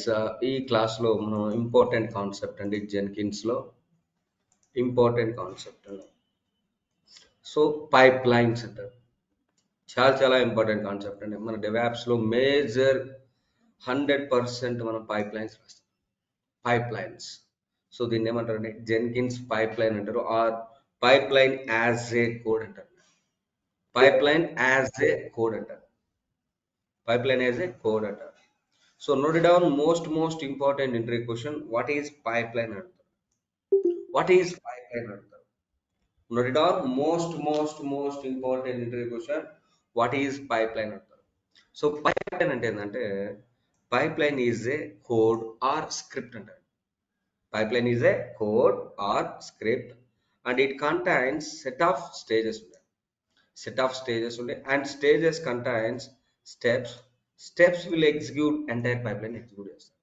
Guys ఈ క్లాస్లో మనం ఇంపార్టెంట్ కాన్సెప్ట్ అండి జెన్కిన్స్లో ఇంపార్టెంట్ కాన్సెప్ట్ అండి. సో పైప్ లైన్స్ అంటారు, చాలా ఇంపార్టెంట్ కాన్సెప్ట్ అండి. మన డెవాప్స్లో మేజర్ 100% మనం పైప్ లైన్స్ రాస్తాం. పైప్ లైన్స్, సో దీన్ని ఏమంటారండి, జెన్కిన్స్ పైప్ లైన్ అంటారు, or pipeline as a code అంటారు. Pipeline as a code అంటారు. Pipeline as a code అంటారు. So note it down, most important entry question. What is pipeline? What is pipeline? Note it down, most important entry question. What is pipeline? So pipeline అంటే pipeline is a code or script అంటారు. Pipeline is a code or script and it contains set of stages. Set of stages and stages contains steps. Steps will execute entire pipeline execute చేస్తారు.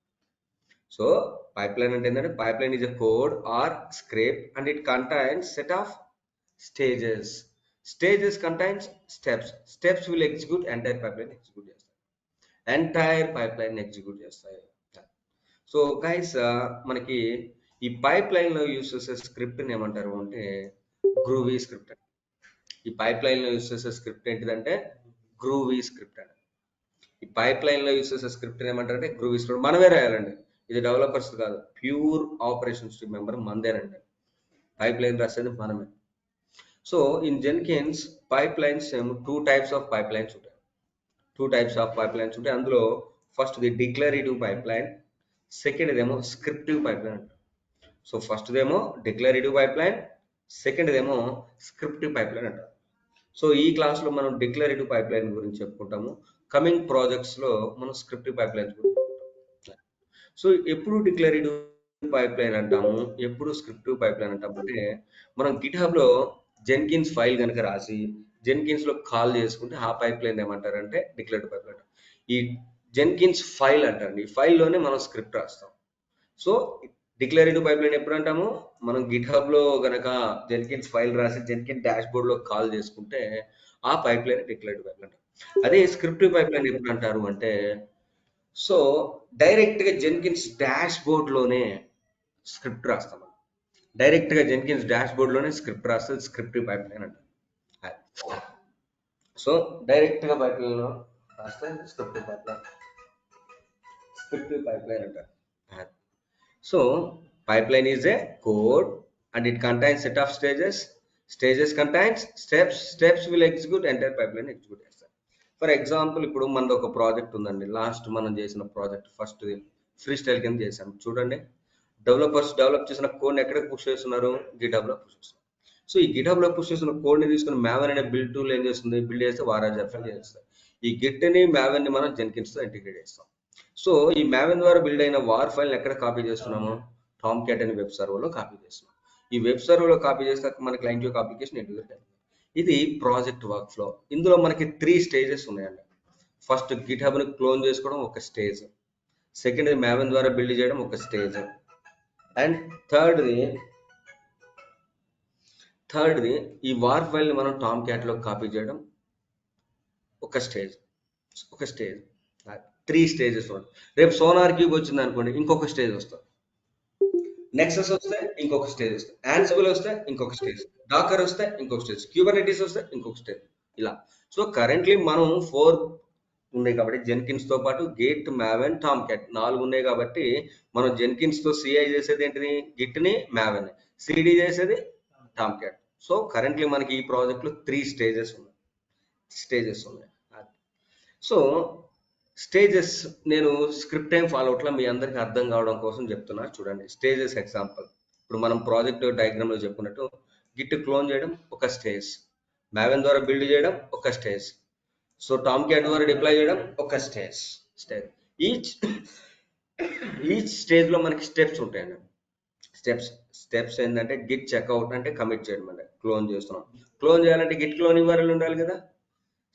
So pipeline అంటే ఏంటంటే pipeline is a code or script and it contains set of stages. Stages contains steps. Steps will execute entire pipeline execute చేస్తాయి. Entire pipeline execute చేస్తాయి. So guys మనకి ఈ pipeline లో use చేసే script ఏమంటారు అంటే గ్రూవీ స్క్రిప్ట్. ఈ pipeline లో యూస్ చేసే స్క్రిప్ట్ ఏంటిదంటే గ్రూవీ స్క్రిప్ట్ అండి. ఈ పైప్ లైన్ లో యూస్ చేసే స్క్రిప్ట్ ఏమంటారంటే గ్రూవీ స్క్రిప్ట్. మనమే రాయాలండి, ఇది డెవలపర్స్ కాదు, ప్యూర్ ఆపరేషన్స్ టీమ్ మెంబర్ మందేనండి. పైప్ లైన్ రాసేది మనమే. So in Jenkins pipelines ఏమో 2 types ఆఫ్ పైప్ లైన్స్ ఉంటాయి. 2 types ఆఫ్ పైప్ లైన్స్ ఉంటాయి. అందులో first the declarative pipeline, second ఏమో స్క్రిప్టివ్ పైప్ లైన్ అంటారు. సో ఫస్ట్ దేమో డిక్లరేటివ్ పైప్ లైన్, సెకండ్ ఏమో స్క్రిప్టివ్ పైప్ లైన్ అంటారు. So ఈ క్లాస్ లో మనం డిక్లరేటివ్ పైప్ లైన్ గురించి చెప్పుకుంటాము. కమింగ్ ప్రాజెక్ట్స్ లో మనం స్క్రిప్టివ్ పైప్ లైన్స్ గురించి చెప్పుకుంటాం. సో ఎప్పుడు డిక్లరేటివ్ పైప్ లైన్ అంటాము, ఎప్పుడు స్క్రిప్టివ్ పైప్ లైన్ అంటాము అంటే మనం గిట్హబ్ లో జెన్కిన్స్ ఫైల్ కనుక రాసి జెన్కిన్స్ లో కాల్ చేసుకుంటే ఆ పైప్ లైన్ ఏమంటారంటే డిక్లరేటివ్ పైప్ లైన్. ఈ జెన్కిన్స్ ఫైల్ అంటారండి, ఈ ఫైల్ లోనే మనం స్క్రిప్ట్ రాస్తాం. సో డిక్లరేటివ్ పైప్ లైన్ ఎప్పుడు అంటాము, మనం గిట్హబ్ లో గనక జెన్కిన్స్ ఫైల్ రాసి జెన్కిన్స్ డాష్ బోర్డ్ లో కాల్ చేసుకుంటే ఆ pipe line declarative pipe line. అదే స్క్రిప్టివ్ పైప్ లైన్ ఎప్పుడు అంటారు అంటే సో డైరెక్ట్ గా జెన్కిన్స్ డాష్ బోర్డ్ లోనే స్క్రిప్ట్ రాస్తాం. డైరెక్ట్ గా జెన్కిన్స్ డాష్ బోర్డ్ లోనే స్క్రిప్ట్ రాస్తే స్క్రిప్టివ్ పైప్ లైన్ అంటారు. సో డైరెక్ట్ గా పైప్ లైన్ లో రాస్తే scriptive pipeline, scriptive pipeline అంటారు. So pipeline is a code and it contains set of stages. Stages contains steps. Steps will execute entire pipeline execute చేస్తారు. For example ఇప్పుడు మనది ఒక project ఉందండి. Last మనం చేసిన ప్రాజెక్ట్ ఫస్ట్ ఫ్రీ స్టైల్ కింద చేసాం. చూడండి, డెవలపర్స్ డెవలప్ చేసిన కోడ్ని ఎక్కడ పుష్ చేస్తున్నారు, గిటబ్ లో పుష్ చేస్తున్నారు. సో ఈ గిటబ్ లో పుష్ చేసిన కోడ్ని తీసుకుని మ్యావెన్ అనే బిల్డ్ టూల్ ఏం చేస్తుంది, బిల్డ్ చేస్తే వారాజర్ చేస్తారు. ఈ గిట్ ని మ్యావెన్ ని మనం జెన్కిన్స్ తో ఇంటిగ్రేట్ చేస్తాం. సో ఈ మ్యావెన్ ద్వారా బిల్డ్ అయిన వార్ ఫైల్ ఎక్కడ కాపీ చేస్తున్నాము, టామ్ క్యాట్ అనే వెబ్ సర్వర్ లో కాపీ చేస్తున్నాం. ఈ వెబ్ సర్వర్ లో కాపీ చేస్తే మన క్లయింట్ యొక్క అప్లికేషన్ ఇంటిగ్రేట్ అయింది. ఇది ప్రాజెక్ట్ వర్క్ ఫ్లో. ఇందులో మనకి 3 స్టేజెస్ ఉన్నాయండి. ఫస్ట్ గిట్హబ్ ని క్లోన్ చేసుకోవడం ఒక స్టేజ్, సెకండ్ మ్యావెన్ ద్వారా బిల్డ్ చేయడం ఒక స్టేజ్, అండ్ థర్డ్ది ఈ వార్ ఫైల్ ని మనం టామ్ క్యాట్ లో కాపీ చేయడం ఒక స్టేజ్. 3 స్టేజెస్ ఉంటాయి. రేపు సోనార్ క్యూబ్ వచ్చింది అనుకోండి, ఇంకొక స్టేజ్ వస్తుంది. నెక్సస్ వస్తే ఇంకొక స్టేజ్ వస్తుంది, యాన్సిబుల్ వస్తే ఇంకొక స్టేజ్, డాకర్ వస్తే ఇంకొక స్టేజ్, క్యూబర్నెటిస్ వస్తే ఇంకొక స్టేజ్, ఇలా. సో కరెంట్లీ మనం 4 ఉన్నాయి కాబట్టి జెన్కిన్స్ తో పాటు గిట్, మ్యావెన్, టామ్ క్యాట్ 4 ఉన్నాయి కాబట్టి మనం జెన్కిన్స్ తో సిఐ చేసేది ఏంటిది, గిట్ ని, మ్యావెన్, సిడి చేసేది టామ్ క్యాట్. సో కరెంట్లీ మనకి ఈ ప్రాజెక్ట్ లో 3 స్టేజెస్ ఉన్నాయి. సో స్టేజెస్ నేను స్క్రిప్ట్ ఏం ఫాలో అవట్లా, మీ అందరికి అర్థం కావడం కోసం చెప్తున్నా. చూడండి స్టేజెస్ ఎగ్జాంపుల్. ఇప్పుడు మనం ప్రాజెక్ట్ డయాగ్రామ్ లో చెప్పుకున్నట్టు గిట్ క్లోన్ చేయడం ఒక స్టేజ్, మ్యావెన్ ద్వారా బిల్డ్ చేయడం ఒక స్టేజ్, సో టామ్ క్యాట్ ద్వారా డిప్లాయ్ చేయడం ఒక స్టేజ్. ఈచ్ స్టేజ్ లో మనకి స్టెప్స్ ఉంటాయండి. స్టెప్స్ ఏంటంటే గిట్ చెక్అవుట్ అంటే కమిట్ చేయడం, అంటే క్లోన్ చేస్తున్నాం. క్లోన్ చేయాలంటే గిట్ క్లోన్ URL ఉండాలి కదా.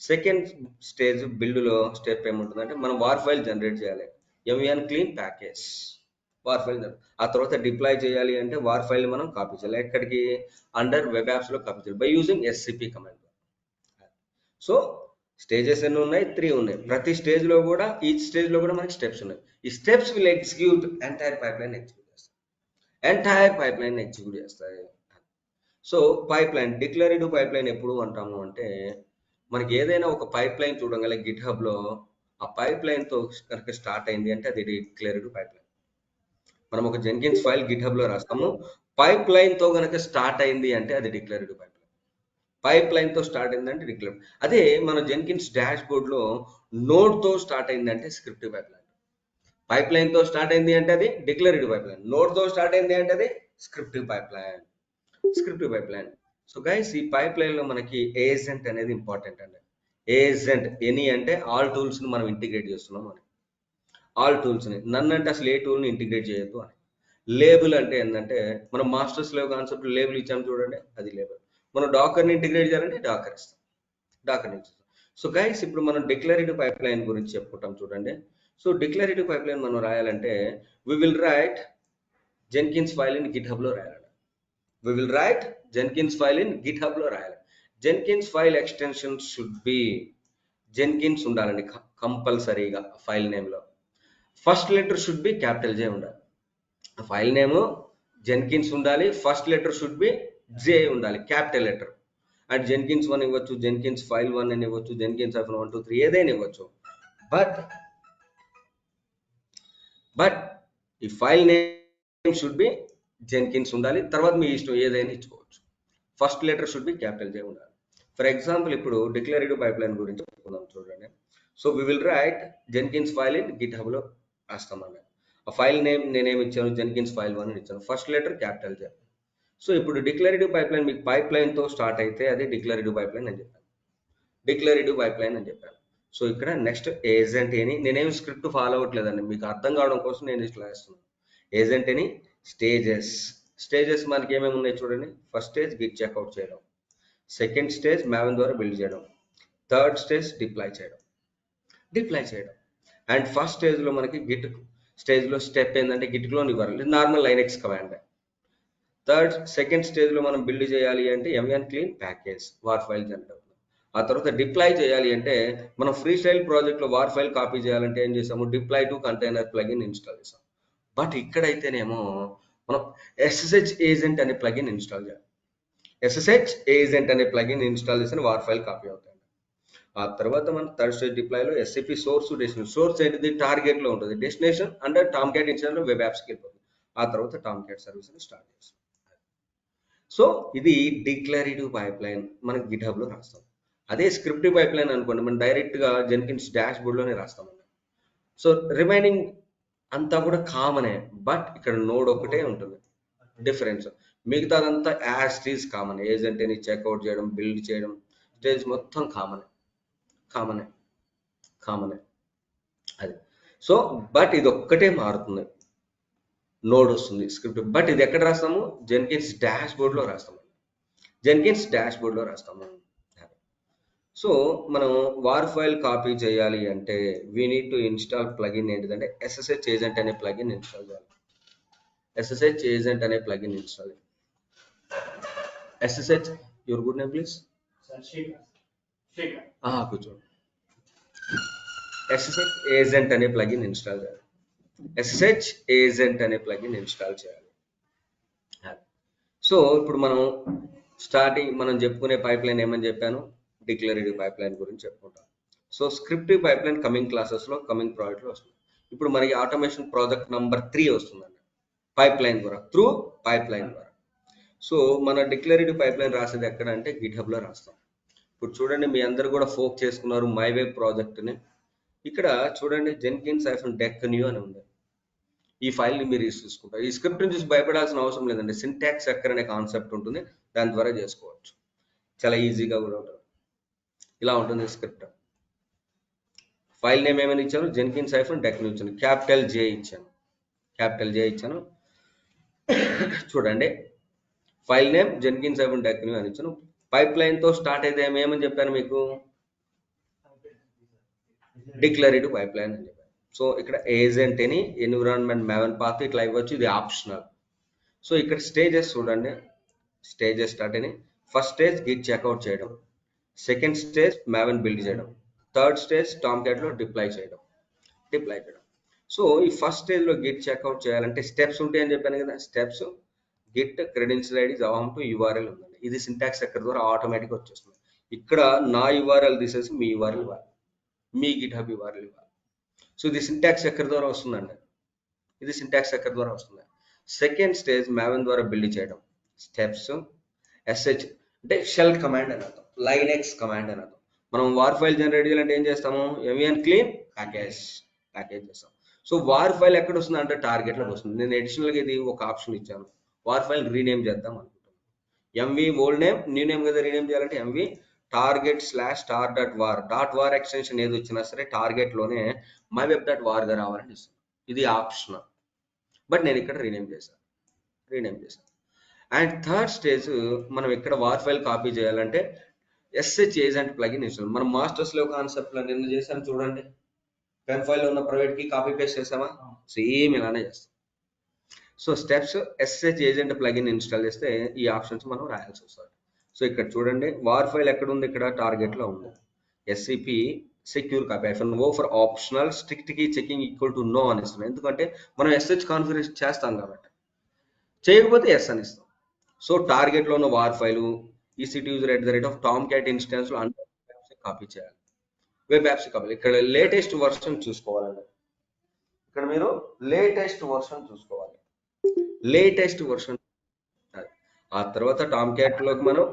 సెకండ్ స్టేజ్ బిల్డ్ లో స్టెప్ ఏముంటుందంటే మనం వార్ ఫైల్ జనరేట్ చేయాలి, MVN clean package war file. ఆ తర్వాత డిప్లాయ్ చేయాలి అంటే వార్ ఫైల్ మనం కాపీ చేయాలి. ఎక్కడికి, అండర్ వెబ్ యాప్స్ లో కాపీ చేయాలి by using SCP command. So stages ఎన్ని ఉన్నాయి? 3 ఉన్నాయి. ప్రతి స్టేజ్లో కూడా ఈచ్ స్టేజ్లో కూడా మనకి స్టెప్స్ ఉన్నాయి. ఈ steps will execute entire pipe line execute చేస్తాయి. ఎంటైర్ పైప్ లైన్ ఎగ్జిక్యూట్ చేస్తాయి. So pipe line, declarative pipe line ఎప్పుడు అంటాము అంటే, మనకి ఏదైనా ఒక పైప్ లైన్ చూడగల గిట్ హబ్లో ఆ పైప్ లైన్తో కనుక స్టార్ట్ అయింది అంటే అది డిక్లరేటివ్ పైప్ లైన్. మనం ఒక జెన్కిన్స్ ఫైల్ గిట్ హబ్లో రాస్తాము, పైప్ లైన్తో కనుక స్టార్ట్ అయింది అంటే అది డిక్లరేటివ్ పైప్ లైన్. పైప్ లైన్తో స్టార్ట్ అయిందంటే డిక్లరేటివ్. అదే మన జెన్కిన్స్ డాష్ బోర్డ్లో నోడ్తో స్టార్ట్ అయిందంటే స్క్రిప్టివ్ పైప్ లైన్. పైప్ లైన్తో స్టార్ట్ అయింది అంటే అది డిక్లరేటివ్ పైప్ లైన్. నోడ్తో స్టార్ట్ అయింది అంటే అది scriptive pipeline. Scriptive pipeline. So guys, ఈ పైప్ లైన్ లో మనకి ఏజెంట్ అనేది ఇంపార్టెంట్ అండి. ఏజెంట్ ఎనీ అంటే ఆల్ టూల్స్ ని మనం ఇంటిగ్రేట్ చేస్తున్నాం అని. ఆల్ టూల్స్ ని, నన్ను అంటే అసలు ఏ టూల్ ని ఇంటిగ్రేట్ చేయొద్దు అని. లేబుల్ అంటే ఏంటంటే, మనం మాస్టర్స్ లేవ్ కాన్సెప్ట్ లేబుల్ ఇచ్చాము చూడండి, అది లేబుల్. మనం డాకర్ ని ఇంటిగ్రేట్ చేయాలంటే డాకర్ ఇస్తాం, డాకర్ ని ఇస్తాం. సో గైస్, ఇప్పుడు మనం డిక్లరేటివ్ పైప్ లైన్ గురించి చెప్పుకుంటాం చూడండి. సో డిక్లరేటివ్ పైప్ లైన్ మనం రాయాలంటే we will write Jenkins file in GitHub లో రాయాలి. we will write Jenkins file in GitHub లో రాయాలి. Jenkins file extension should be Jenkins ఉండాలండి కంపల్సరీగా ఫైల్ నేమ్ లో. First letter should be capital J ఉండాలి. ఫైల్ నేమ్ జెన్కిన్స్ ఉండాలి, first letter should be J ఉండాలి, క్యాపిటల్ లెటర్. అండ్ జెన్కిన్స్ 1 ఇవ్వచ్చు, Jenkins file 1 అని ఇవ్వచ్చు, జెన్కిన్స్ -1 2 3 ఏదైనా ఇవ్వచ్చు. బట్ ఈ file name should be Jenkins ఉండాలి. తర్వాత మీ ఇష్టం ఏదైనా ఇచ్చుకోవచ్చు. First letter should be capital J ఉండాలి. ఫర్ ఎగ్జాంపుల్ ఇప్పుడు డిక్లరేటివ్ పైప్ లైన్ గురించి చెప్పుకుందాం చూడండి. So we will write Jenkins file in GitHub లో రాస్తామండి. ఆ ఫైల్ నేమ్ నేనేమి ఇచ్చాను, జెన్కిన్స్ ఫైల్ 1 అని ఇచ్చాను, ఫస్ట్ లెటర్ క్యాపిటల్ జే. సో ఇప్పుడు డిక్లరేటివ్ పైప్ లైన్ మీకు పైప్ లైన్ తో స్టార్ట్ అయితే అది డిక్లరేటివ్ పైప్ లైన్ అని చెప్పాను. డిక్లరేటివ్ పైప్ లైన్ అని చెప్పాను. సో ఇక్కడ నెక్స్ట్ ఏజెంట్ అని, నేనేమి స్క్రిప్ట్ ఫాలో అవ్వట్లేదండి, మీకు అర్థం కావడం కోసం నేను ఇట్లా వేస్తున్నాను. ఏజెంట్ అని స్టేజెస్ మనకి ఏమేమి ఉన్నాయి చూడండి. ఫస్ట్ స్టేజ్ గిట్ చెక్అవుట్ చేయడం, సెకండ్ స్టేజ్ మ్యావెన్ ద్వారా బిల్డ్ చేయడం, థర్డ్ స్టేజ్ డిప్లాయ్ చేయడం. అండ్ ఫస్ట్ స్టేజ్ లో మనకి గిట్ స్టేజ్ లో స్టెప్ ఏంటంటే గిట్ క్లోన్ ఇవ్వాలి, normal Linux command. Second stage లో మనం బిల్డ్ చేయాలి అంటే MN clean package war file generate అవుతుంది. ఆ తర్వాత డిప్లాయ్ చేయాలి అంటే మనం ఫ్రీ స్టైల్ ప్రాజెక్ట్ లో వార్ ఫైల్ కాపీ చేయాలంటే ఏం చేసాము, deploy to container plugin install చేసాం. బట్ ఇక్కడైతేనేమో మనం SSH ఏజెంట్ అనే ప్లగిన్ ఇన్స్టాల్ చేయాలి. SSH ఏజెంట్ అనే ప్లగిన్ ఇన్స్టాల్ చేసిన వార్ ఫైల్ కాపీ అవుతాయి. ఆ తర్వాత మనం థర్డ్ స్టేజ్ డిప్లాయ్ లో SAP సోర్స్ డెస్టినేషన్, సోర్స్ ఏంటిది టార్గెట్ లో ఉంటుంది, destination under Tom cat install లో వెబ్ యాప్స్కి వెళ్ళిపోతుంది. ఆ తర్వాత టామ్ క్యాట్ సర్వీస్ ని స్టార్ట్ చేస్తాం. సో ఇది డిక్లరేటివ్ పైప్ లైన్ మనకి గిట్ హబ్ లో రాస్తాం. అదే స్క్రిప్టివ్ పైప్ లైన్ అనుకోండి, మనం డైరెక్ట్ గా జెన్కిన్స్ డాష్ బోర్డ్ లోనే రాస్తాం. సో రిమైనింగ్ అంతా కూడా కామనే, బట్ ఇక్కడ నోడ్ ఒకటే ఉంటుంది డిఫరెన్స్. మిగతాదంతా యాజ్ ఈజ్ కామన్. ఏజెంట్ అని చెక్అవుట్ చేయడం, బిల్డ్ చేయడం, స్టేజ్ మొత్తం కామనే. అది. సో బట్ ఇది ఒక్కటే మారుతుంది, నోడ్ వస్తుంది స్క్రిప్ట్. బట్ ఇది ఎక్కడ రాస్తాము, జెన్కిన్స్ డాష్ బోర్డ్ లో రాస్తాము. సో మనం వార్ ఫైల్ కాపీ చేయాలి అంటే we need to install plugin ఏంటిదంటే SSH ఏజెంట్ అనే ప్లగిన్ ఇన్స్టాల్ చేయాలి. SSH ఏజెంట్ అనే ప్లగిన్ ఇన్స్టాల్ చేయాలి. SSH, your good name please. కూర్చోండి. SSH ఏజెంట్ అనే ప్లగిన్ ఇన్స్టాల్ చేయాలి. SSH ఏజెంట్ అనే ప్లగిన్ ఇన్స్టాల్ చేయాలి. సో ఇప్పుడు మనం మనం చెప్పుకునే పైప్ లైన్ ఏమని చెప్పాను, డిక్లరేటివ్ పైప్ లైన్ గురించి చెప్పుకుంటాం. So scriptive pipeline coming క్లాసెస్లో, కమింగ్ ప్రాజెక్ట్లో వస్తుంది. ఇప్పుడు మనకి ఆటోమేషన్ ప్రాజెక్ట్ నంబర్ 3 వస్తుందండి, పైప్ లైన్ ద్వారా, త్రూ పైప్ లైన్ ద్వారా. సో మన డిక్లరేటివ్ పైప్ లైన్ రాసేది ఎక్కడ అంటే గిట్ హబ్ లో రాస్తాం. ఇప్పుడు చూడండి, మీ అందరు కూడా ఫోక్ చేసుకున్నారు మై వెబ్ ప్రాజెక్ట్ని. ఇక్కడ చూడండి జెన్కిన్స్ -deck new అని ఉంది. ఈ ఫైల్ ని మీరు చూసుకుంటారు. ఈ స్క్రిప్ట్ ని చూసి భయపడాల్సిన అవసరం లేదండి. సింటాక్స్ ఎక్కర్ అనే కాన్సెప్ట్ ఉంటుంది, దాని ద్వారా చేసుకోవచ్చు. చాలా ఈజీగా కూడా ఉంటుంది. ఇలా ఉంటుంది స్క్రిప్ట్. ఫైల్ నేమ్ ఏమైనా ఇచ్చాను, జెన్కిన్స్ -deck new ఇచ్చాను, క్యాపిటల్ జే ఇచ్చాను. చూడండి, file name Jenkins -deck new అని ఇచ్చాను. పైప్ లైన్ తో స్టార్ట్ అయితే ఏమని చెప్పాను మీకు, డిక్లరేటివ్ పైప్ లైన్ అని చెప్పాను. సో ఇక్కడ ఏజెంట్ అని, ఎన్విరాన్మెంట్ మ్యావెన్ పాత్ ఇట్లా ఇవ్వచ్చు, ఇది ఆప్షనల్. సో ఇక్కడ స్టేజెస్ చూడండి, స్టేజెస్ స్టార్ట్ అని. ఫస్ట్ స్టేజ్ గిట్ చెక్అవుట్ చేయడం, సెకండ్ స్టేజ్ మ్యావెన్ బిల్డ్ చేయడం, థర్డ్ స్టేజ్ టామ్క్యాట్లో డిప్లాయ్ చేయడం. సో ఈ ఫస్ట్ స్టేజ్లో గిట్ చెక్అవుట్ చేయాలంటే స్టెప్స్ ఉంటాయని చెప్పాను కదా. స్టెప్స్ గిట్ క్రెడెన్షియల్ ఐడి జవామ్ టు యూఆర్ఎల్ ఉందండి. ఇది సింటాక్స్ ఎక్కడ ద్వారా ఆటోమేటిక్గా వచ్చేస్తుంది. ఇక్కడ నా యూఆర్ఎల్ తీసేసి మీ యూఆర్ఎల్ ఇవ్వాలి, మీ గిట్ హబ్ యూఆర్ఎల్ ఇవ్వాలి. సో ఇది సింటాక్స్ ఎక్కడ ద్వారా వస్తుందండి, ఇది సింటాక్స్ ఎక్కడ ద్వారా వస్తుంది. సెకండ్ స్టేజ్ మ్యావెన్ ద్వారా బిల్డ్ చేయడం. స్టెప్స్ ఎస్హెచ్ అంటే షెల్ కమాండ్ అని అర్థం, లైనెక్స్ కమాండ్ అని అర్థం. మనం వార్ ఫైల్ జనరేట్ చేయాలంటే ఏం చేస్తాము, ఎంవిఎన్ క్లీన్ ప్యాకేజ్ చేస్తాం. సో వార్ ఫైల్ ఎక్కడ వస్తుంది అంటే టార్గెట్లోకి వస్తుంది. నేను అడిషనల్గా ఇది ఒక ఆప్షన్ ఇచ్చాను, వార్ ఫైల్ రీనేమ్ చేద్దాం అనుకుంటున్నాను. MV old name new name కదా రీనేమ్ చేయాలంటే ఎంవి target/star.var ఎక్స్టెన్షన్ ఏది వచ్చినా సరే టార్గెట్లోనే myweb.var గా రావాలని ఇస్తుంది. ఇది ఆప్షనల్, బట్ నేను ఇక్కడ రీనేమ్ చేశాను. అండ్ థర్డ్ స్టేజ్ మనం ఇక్కడ వార్ ఫైల్ కాపీ చేయాలంటే ఎస్హెచ్ ఏజెంట్ ప్లగిన్ ఇన్స్టాల్. మనం మాస్టర్స్ లో కాన్సెప్ట్ లో నిన్న చేసాను చూడండి, పెన్ ఫైల్ ఉన్న ప్రైవేట్ కి కాపీ పేస్ట్ చేసామా, సేమ్ ఇలానే చేస్తాం. So steps SSH agent plugin install చేస్తే ఈ ఆప్షన్స్ మనం రాయాల్సి వస్తుంది. సో ఇక్కడ చూడండి వార్ ఫైల్ ఎక్కడ ఉంది, ఇక్కడ టార్గెట్ లో ఉంది. SCP secure copy -o for optional strict key checking equal to no అని ఇస్తున్నాం. ఎందుకంటే మనం ఎస్హెచ్ కాన్ఫిగరేషన్ చేస్తాం కాబట్టి, చేయకపోతే ఎస్ అని ఇస్తాం. సో టార్గెట్ లో ఉన్న war file ECT user @tomcat instance లో కాపీ చేయాలి, వెబ్ యాప్స్ కాపీ. ఇక్కడ లేటెస్ట్ వర్షన్ చూసుకోవాలండి, ఇక్కడ మీరు లేటెస్ట్ వర్షన్ చూసుకోవాలి. ఆ తర్వాత టామ్క్యాట్ లోకి మనం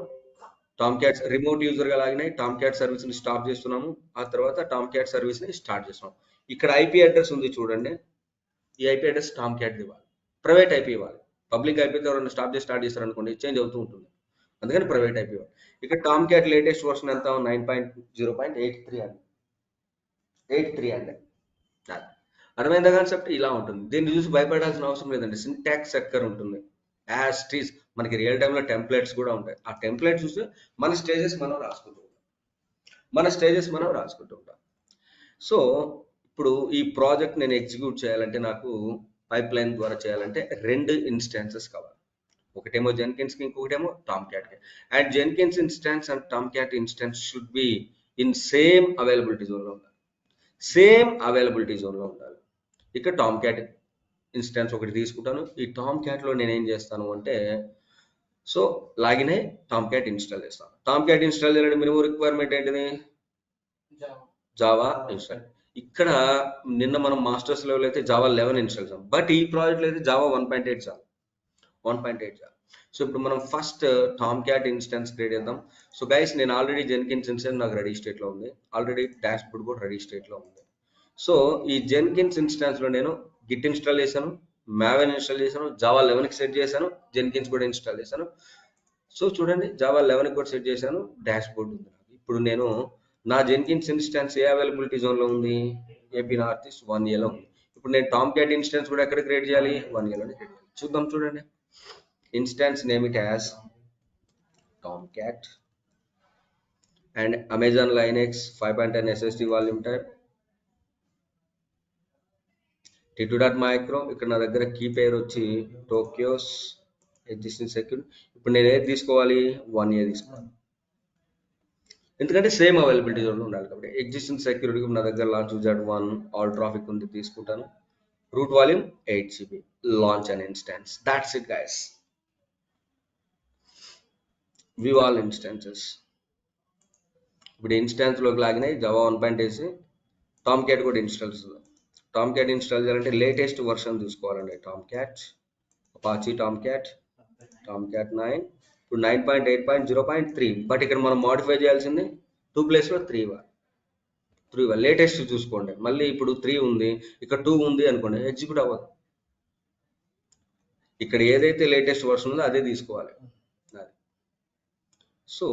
టామ్క్యాట్ రిమోట్ యూజర్ గా లాగిన టామ్క్యాట్ సర్వీస్ ని స్టాప్ చేస్తున్నాము. ఆ తర్వాత టామ్క్యాట్ సర్వీస్ ని స్టార్ట్ చేస్తున్నాం. ఇక్కడ ఐపీ అడ్రస్ ఉంది చూడండి, ఈ ఐపీ అడ్రస్ టామ్క్యాట్ ఇవ్వాలి, ప్రైవేట్ ఐపీ ఇవ్వాలి. పబ్లిక్ ఐపీతో ఎవరైనా స్టార్ట్ చేస్తారు అనుకోండి, చేంజ్ అవుతూ ఉంటుంది, అందుకని ప్రైవేట్ ఐపీ ఇవ్వాలి. ఇక్కడ టామ్క్యాట్ లేటెస్ట్ వర్షన్ ఎంత, 9.0.83 అండి. అర్థమైందా కాన్సెప్ట్? ఇలా ఉంటుంది. దీన్ని చూసి భయపడాల్సిన అవసరం లేదండి, సింటాక్స్ ఎక్కర్ ఉంటుంది యాజ్ టీజ్. మనకి రియల్ టైంలో టెంప్లెట్స్ కూడా ఉంటాయి. ఆ టెంప్లెట్ చూసి మన స్టేజెస్ మనం రాసుకుంటూ ఉంటాం. సో ఇప్పుడు ఈ ప్రాజెక్ట్ నేను ఎగ్జిక్యూట్ చేయాలంటే నాకు పైప్ లైన్ ద్వారా చేయాలంటే 2 ఇన్స్టాన్సెస్ కావాలి. ఒకటేమో జెన్కిన్స్ కి, ఇంకొకటేమో టామ్క్యాట్ కి. And Jenkins instance and Tomcat instance should be in same availability zone లో ఉండాలి. ఇక్కడ టామ్క్యాట్ ఇన్స్టాన్స్ ఒకటి తీసుకుంటాను. ఈ టామ్క్యాట్ లో నేను ఏం చేస్తాను అంటే, సో లాగిన్ అయ్యి టామ్క్యాట్ ఇన్స్టాల్ చేస్తాను. టామ్క్యాట్ ఇన్స్టాల్ చేయడానికి మినిమం రిక్వైర్మెంట్ ఏంటిది, జావా ఇన్స్టాల్. ఇక్కడ నిన్న మనం మాస్టర్స్ లెవెల్ అయితే జావా 11 ఇన్స్టాల్ చేస్తాం, బట్ ఈ ప్రాజెక్ట్లో అయితే జావా 1.8 చాలు. సో ఇప్పుడు మనం ఫస్ట్ టామ్క్యాట్ ఇన్స్టాన్స్ క్రియేట్ చేద్దాం. సో గైస్, నేను ఆల్రెడీ జెన్కిన్స్ ఇన్స్టాన్స్ నాకు రెడీ స్టేట్ లో ఉంది, ఆల్రెడీ డాష్ బోర్డ్ కూడా రెడీ స్టేట్ లో ఉంది. సో ఈ జెన్కిన్స్ ఇన్స్టాన్స్ లో నేను గిట్ ఇన్స్టాల్ చేశాను, మావెన్ ఇన్స్టాల్ చేశాను, జావా 11 కి సెట్ చేశాను, జెన్కిన్స్ కూడా ఇన్స్టాల్ చేశాను. సో చూడండి, జావా 11 కి కూడా సెట్ చేశాను, డాష్ బోర్డ్ ఉంది. ఇప్పుడు నేను నా జెన్కిన్స్ ఇన్స్టాన్స్ ఏ అవైలబిలిటీ జోన్ లో ఉంది, ఏపీ నార్త్ ఈస్ట్ 1A లో ఉంది. ఇప్పుడు నేను టామ్క్యాట్ ఇన్స్టాన్స్ కూడా ఎక్కడ క్రియేట్ చేయాలి, 1A లోనే క్రియేట్ చేయాలి. చూద్దాం, చూడండి. Instance name it as Tomcat and Amazon Linux 5.10 SSD volume type T2.micro. ఇక్కడ నా దగ్గర కీ పేరు వచ్చి టోక్యోస్ ఎగ్జిస్టింగ్ సెక్యూర్. ఇప్పుడు నేను ఏది తీసుకోవాలి, 1A తీసుకోవాలి, ఎందుకంటే సేమ్ అవైలబిలిటీ జోన్లో ఉండాలి కాబట్టి. ఎగ్జిస్టింగ్ సెక్యూరిటీ నా దగ్గర లాంచ్ Z1 ఆల్ ట్రాఫిక్ ఉంది, తీసుకుంటాను. Root volume 8GB, launch an instance. That's it guys. View all instances. ఇప్పుడు ఇన్స్టాన్స్ లోకి లాగిన జావా 1.8 వేసి టామ్క్యాట్ కూడా ఇన్స్టాల్ చేద్దాం. టామ్క్యాట్ ఇన్స్టాల్ చేయాలంటే లేటెస్ట్ వర్షన్ చూసుకోవాలండి. Tomcat Apache Tomcat 9. ఇప్పుడు 9.8.0.3, బట్ ఇక్కడ మనం మాడిఫై చేయాల్సింది 2 ప్లేస్లో 3 ఇవ్వాలి. లేటెస్ట్ చూసుకోండి. మళ్ళీ ఇప్పుడు 3 ఉంది, ఇక్కడ 2 ఉంది అనుకోండి, ఎగ్జిక్యూట్ అవ్వదు. ఇక్కడ ఏదైతే లేటెస్ట్ వర్షన్ ఉందో అదే తీసుకోవాలి. సో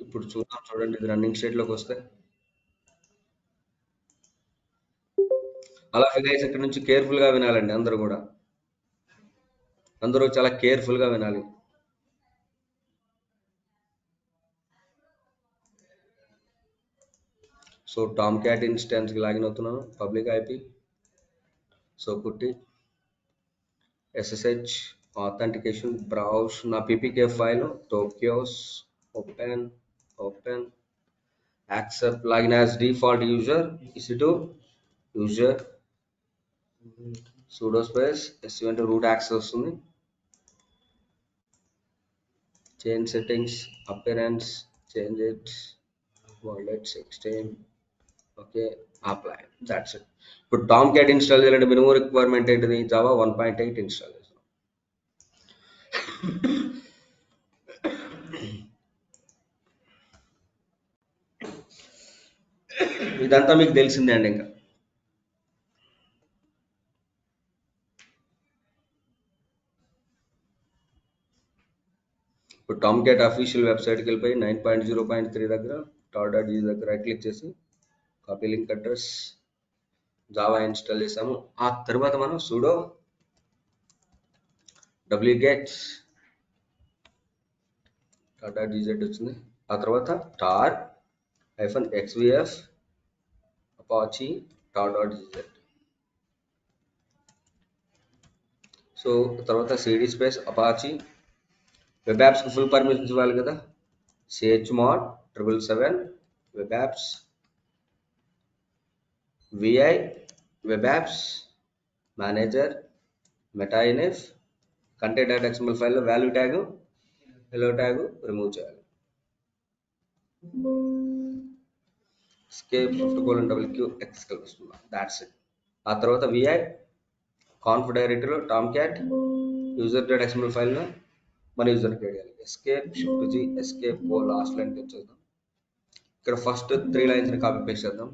ఇప్పుడు చూద్దాం, చూడండి, ఇది రన్నింగ్ స్టేట్ లోకి వస్తే అలా గైస్ ఇక్కడ నుంచి కేర్ఫుల్ గా వినాలండి. అందరూ చాలా కేర్ఫుల్ గా వినాలి. సో టామ్క్యాట్ ఇన్స్టాన్స్ కి లాగిన్ అవుతున్నాను, public IP. So PuTTY SSH authentication browse నా PPK ఫైల్ టోక్యోస్ open. accept login as default user ec2 user sudo space su అంటే root access వస్తుంది. change settings appearance change it wallet 16 okay apply that's it. ఇప్పుడు Tom cat install చేయాలంటే minimum requirement ఏంటిది Java 1.8 install చేస్తాం. ఇదంతా మీకు తెలిసిందే అండి. ఇంకా ఇప్పుడు టామ్ క్యాట్ అఫీషియల్ వెబ్సైట్కి వెళ్ళిపోయి 9.0.3 దగ్గర tar.gz దగ్గర రైట్ క్లిక్ చేసి copy link address Java install చేసాము. ఆ తర్వాత మనం sudo wget tar.gz వచ్చింది. ఆ తర్వాత tar -xvf apache tar.gz. So తర్వాత cd space Apache web apps కి ఫుల్ పర్మిషన్స్ ఇవ్వాలి కదా. chmod 777 web apps vi web apps manager meta inf content dot XML ఫైల్లో value tag hello tag remove చేయాలి. escape $wq ఎక్స్కల్ వస్తుంది. That's it. ఆ తర్వాత vi కాన్ఫ్ డైరెక్టరీలో Tomcat user dot XML ఫైల్లో మన యూజర్ క్రియేట్ చేయాలి. Escape shift G escape O last line వచ్చేద్దాం. ఇక్కడ ఫస్ట్ 3 లైన్స్ ని కాపీ పేస్ట్ చేద్దాం.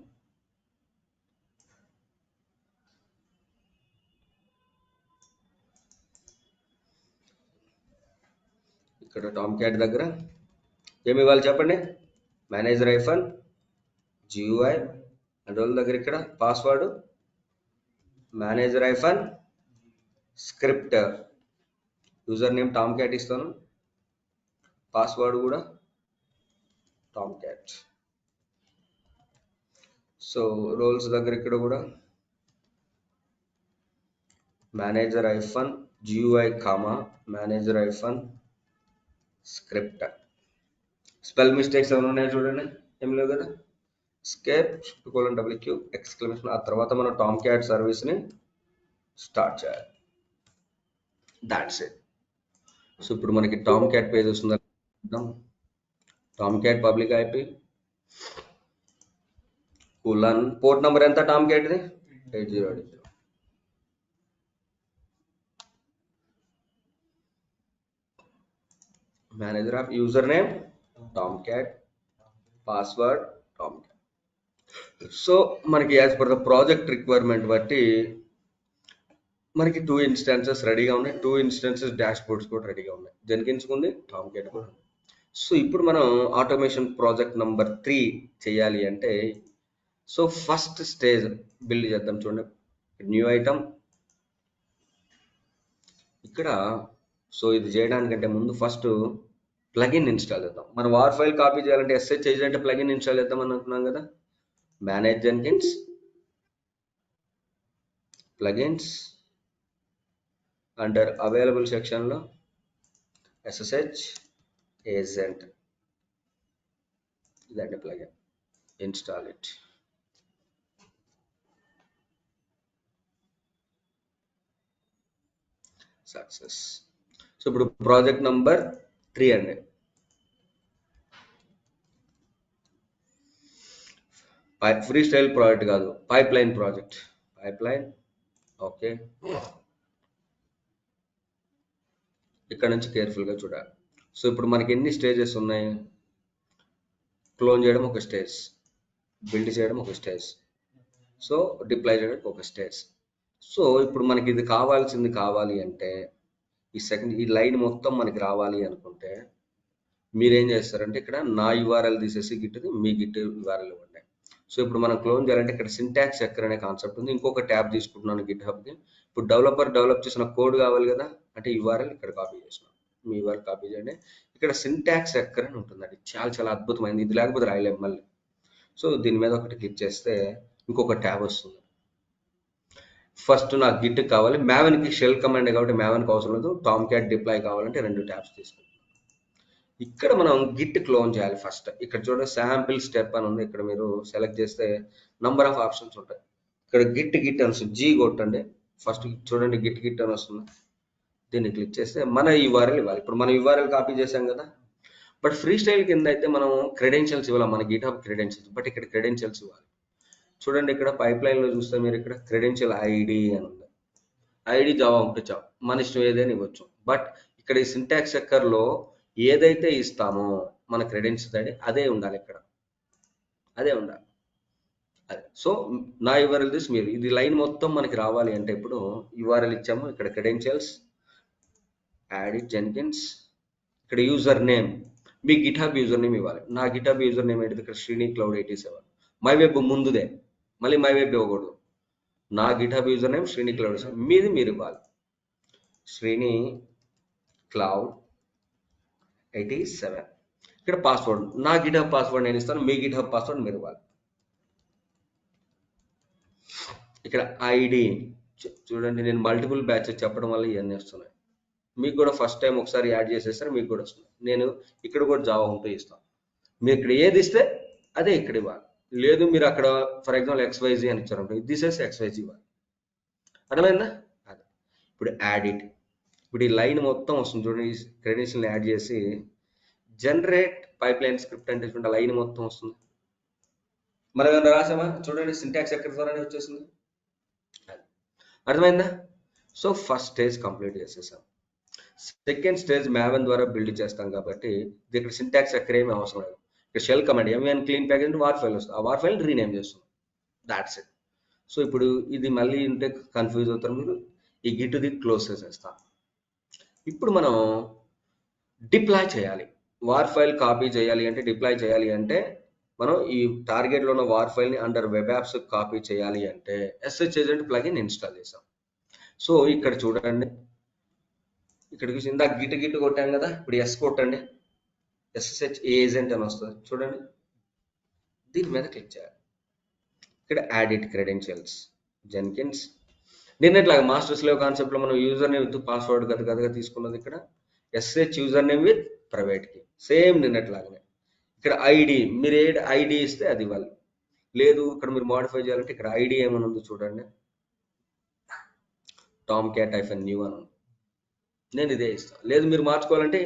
ఇక్కడ టామ్ క్యాట్ దగ్గర ఏమి ఇవ్వాలి చెప్పండి. Manager hyphen GUI and role దగ్గర ఇక్కడ password manager hyphen script user name Tomcat ఇస్తాను. పాస్వర్డ్ కూడా టామ్ క్యాట్. సో రోల్స్ దగ్గర ఇక్కడ కూడా manager hyphen GUI comma manager hyphen script. Spell mistakes ఏమైనా ఉన్నాయో చూడండి. ఏం లేవు కదా. escape $wq exclamation. ఆ తర్వాత మనం టామ్ క్యాట్ సర్వీస్ ని స్టార్ట్ చేయాలి. That's it. సో ఇప్పుడు మనకి టామ్ క్యాట్ పేజ్ వస్తుంది. Tom cat public IP colon port number ఎంత Tomcat the 8080. Manager of user name Tomcat password Tomcat. So మనకి as per the project requirement బట్టి మనకి 2 instances రెడీగా ఉన్నాయి. 2 instances dash boards కూడా రెడీగా ఉన్నాయి. జెన్కిన్స్ ఉంది, టామ్ క్యాట్ కూడా ఉంది. సో ఇప్పుడు మనం ఆటోమేషన్ ప్రాజెక్ట్ నంబర్ 3 చేయాలి అంటే సో ఫస్ట్ స్టేజ్ బిల్డ్ చేద్దాం. చూడండి న్యూ ఐటమ్ ఇక్కడ. సో ఇది చేయడానికంటే ముందు ఫస్ట్ ప్లగిన్ ఇన్స్టాల్ చేద్దాం. మనం వార్ ఫైల్ కాపీ చేయాలంటే SH చేయాలంటే ప్లగిన్ ఇన్స్టాల్ చేద్దాం అని అనుకున్నాం కదా. Manage Jenkins plugins under available సెక్షన్లో SSH ఏజెంట్ ఇదండి plugin. Install it. Success. So ఇప్పుడు ప్రాజెక్ట్ నంబర్ 3 అండి. ఫ్రీ స్టైల్ ప్రాజెక్ట్ కాదు, pipe line project. Pipe line okay. ఇక్కడ నుంచి కేర్ఫుల్గా చూడాలి. సో ఇప్పుడు మనకి ఎన్ని స్టేజెస్ ఉన్నాయి. క్లోన్ చేయడం ఒక స్టేజ్, బిల్డ్ చేయడం ఒక స్టేజ్, సో డిప్లాయ్ చేయడం ఒక స్టేజ్. సో ఇప్పుడు మనకి ఇది కావాలి అంటే ఈ లైన్ మొత్తం మనకి రావాలి అనుకుంటే మీరేం చేస్తారంటే ఇక్కడ నా URL తీసేసి గిట్ది మీ గిట్ URL ఇవ్వండి. సో ఇప్పుడు మనం క్లోన్ చేయాలంటే ఇక్కడ సింటాక్స్ ఎక్కర్ అనే కాన్సెప్ట్ ఉంది. ఇంకొక ట్యాబ్ తీసుకుంటున్నాను గిట్ హబ్కి. ఇప్పుడు డెవలపర్ డెవలప్ చేసిన కోడ్ కావాలి కదా అంటే URL ఇక్కడ కాపీ చేసినాం. మీ URL కాపీ చేయండి. ఇక్కడ సింటాక్స్ ఎక్కర్ అని ఉంటుందండి. చాలా అద్భుతమైంది. ఇది లేకపోతే రాయలేం మళ్ళీ. సో దీని మీద ఒకటి క్లిక్ చేస్తే ఇంకొక ట్యాబ్ వస్తుంది. ఫస్ట్ నాకు గిట్ కావాలి. మ్యావెన్కి షెల్ కమాండ్ కాబట్టి మ్యావెన్కి అవసరం లేదు. టామ్ క్యాట్ డిప్లాయ్ కావాలంటే 2 ట్యాబ్స్ తీసుకుంటాం. ఇక్కడ మనం గిట్ క్లోన్ చేయాలి ఫస్ట్. ఇక్కడ చూడండి శాంపిల్ స్టెప్ అని ఉంది. ఇక్కడ మీరు సెలెక్ట్ చేస్తే నంబర్ ఆఫ్ ఆప్షన్స్ ఉంటాయి. ఇక్కడ గిట్ గిట్ అని వస్తుంది, జీ కొట్టండి. ఫస్ట్ చూడండి గిట్ గిట్ అని వస్తుంది. దీన్ని క్లిక్ చేస్తే మన యూఆర్ఎల్ ఇవ్వాలి. ఇప్పుడు మనం యూఆర్ఎల్ కాపీ చేసాం కదా. బట్ ఫ్రీ స్టైల్ కింద అయితే మనం క్రెడెన్షియల్స్ ఇవ్వాలి, మన గిట్ హబ్ క్రెడెన్షియల్స్. బట్ ఇక్కడ క్రెడెన్షియల్స్ ఇవ్వాలి. చూడండి ఇక్కడ పైప్ లైన్ లో చూస్తే మీరు ఇక్కడ క్రెడెన్షియల్ ఐడి అని ఉంది. ఐడి జావా ఉంటే చాలు, మన ఇష్టం ఏదైనా ఇవ్వచ్చు. బట్ ఇక్కడ ఈ సింటాక్స్ ఎక్కర్లో ఏదైతే ఇస్తామో మన క్రెడెన్షియల్స్ ఐడి అదే ఉండాలి, ఇక్కడ అదే ఉండాలి. అదే సో నా యూఆర్ఎల్ తీసి మీరు ఇది లైన్ మొత్తం మనకి రావాలి అంటే ఇప్పుడు యూఆర్ఎల్ ఇచ్చాము. ఇక్కడ క్రెడెన్షియల్స్ యాడ్ ఇట్ జెన్కిన్స్. ఇక్కడ యూజర్ నేమ్ మీ గిట్ హబ్ యూజర్ నేమ్ ఇవ్వాలి. నా గిట్ హబ్ యూజర్ నేమ్ ఏంటిది ఇక్కడ శ్రీని క్లౌడ్ 87. మై వెబ్ ముందుదే, మళ్ళీ మై వెబ్ ఇవ్వకూడదు. నా Git hub user name Srini cloud 87, మీది మీరు ఇవ్వాలి శ్రీని క్లౌడ్ 87. ఇక్కడ పాస్వర్డ్ నా గిట్ హబ్ పాస్వర్డ్ నేను ఇస్తాను, మీ గిట్ హబ్ పాస్వర్డ్ మీరు ఇవ్వాలి. ఇక్కడ ఐడి చూడండి, నేను మల్టిపుల్ బ్యాచెస్ చెప్పడం వల్ల ఇవన్నీ వస్తున్నాయి. మీకు కూడా ఫస్ట్ టైం ఒకసారి యాడ్ చేసేస్తారు, మీకు కూడా వస్తుంది. నేను ఇక్కడ కూడా జావా ఉంటూ ఇస్తాను. మీరు ఇక్కడ ఏది ఇస్తే అదే ఇక్కడ ఇవ్వాలి. లేదు మీరు అక్కడ ఫర్ ఎగ్జాంపుల్ XYZ అని ఇచ్చారు, దిస్ XYZ ఇవ్వాలి. అర్థమైందా? అదే ఇప్పుడు యాడ్ ఇట్. ఇప్పుడు ఈ లైన్ మొత్తం వస్తుంది చూడండి, క్రెడెన్షియల్ యాడ్ చేసి జనరేట్ పైప్ లైన్ స్క్రిప్ట్ అంటే చూడండి లైన్ మొత్తం వస్తుంది. మనం ఏమైనా రాసామా చూడండి, సింటాక్స్ ఎక్కడ ద్వారానే వచ్చేసింది. అర్థమైందా? సో ఫస్ట్ స్టేజ్ కంప్లీట్ చేసేసాం. సెకండ్ స్టేజ్ మ్యావెన్ ద్వారా బిల్డ్ చేస్తాం కాబట్టి ఇక్కడ సింటాక్స్ ఎక్కడ ఏమి అవసరం లేదు. ఇక్కడ shell command MN clean package war file వస్తుంది, ఆ వార్ ఫైల్ రీనేమ్ చేస్తుంది. That's it. సో ఇప్పుడు ఇది మళ్ళీ ఉంటే కన్ఫ్యూజ్ అవుతారు మీరు. ఈ గిట్ది క్లోజ్ చేసేస్తాం. ఇప్పుడు మనం డిప్లాయ్ చేయాలి. వార్ ఫైల్ కాపీ చేయాలి అంటే, డిప్లాయ్ చేయాలి అంటే మనం ఈ టార్గెట్లో ఉన్న వార్ ఫైల్ని అండర్ వెబ్ యాప్స్ కాపీ చేయాలి అంటే SH ఏజెంట్ ప్లగిన్ ఇన్స్టాల్ చేసాం. సో ఇక్కడ చూడండి, ఇక్కడికి ఇందాక గిట్ గిట్ కొట్టాం కదా, ఇప్పుడు ఎస్ కొట్టండి, SSH ఏజెంట్ అని వస్తుంది చూడండి. దీని మీద క్లిక్ చేయాలి. ఇక్కడ యాడ్ ఇట్ క్రెడెన్షియల్స్ జెన్కిన్స్. నిన్నట్లాగా మాస్టర్ స్లేవ్ కాన్సెప్ట్లో మనం యూజర్ నేమ్ విత్ పాస్వర్డ్ గదగదగా తీసుకున్నది. ఇక్కడ SH user name with private key same నిన్నట్లాగానే. ఇక్కడ ఐడి మీరు ఏ ఐడి ఇస్తే అది ఇవ్వాలి. లేదు ఇక్కడ మీరు మోడిఫై చేయాలంటే ఇక్కడ ఐడి ఏమని ఉంది చూడండి, టామ్ క్యాట్ -new అని ఉంది, నేను ఇదే ఇస్తాను. లేదు మీరు మార్చుకోవాలంటే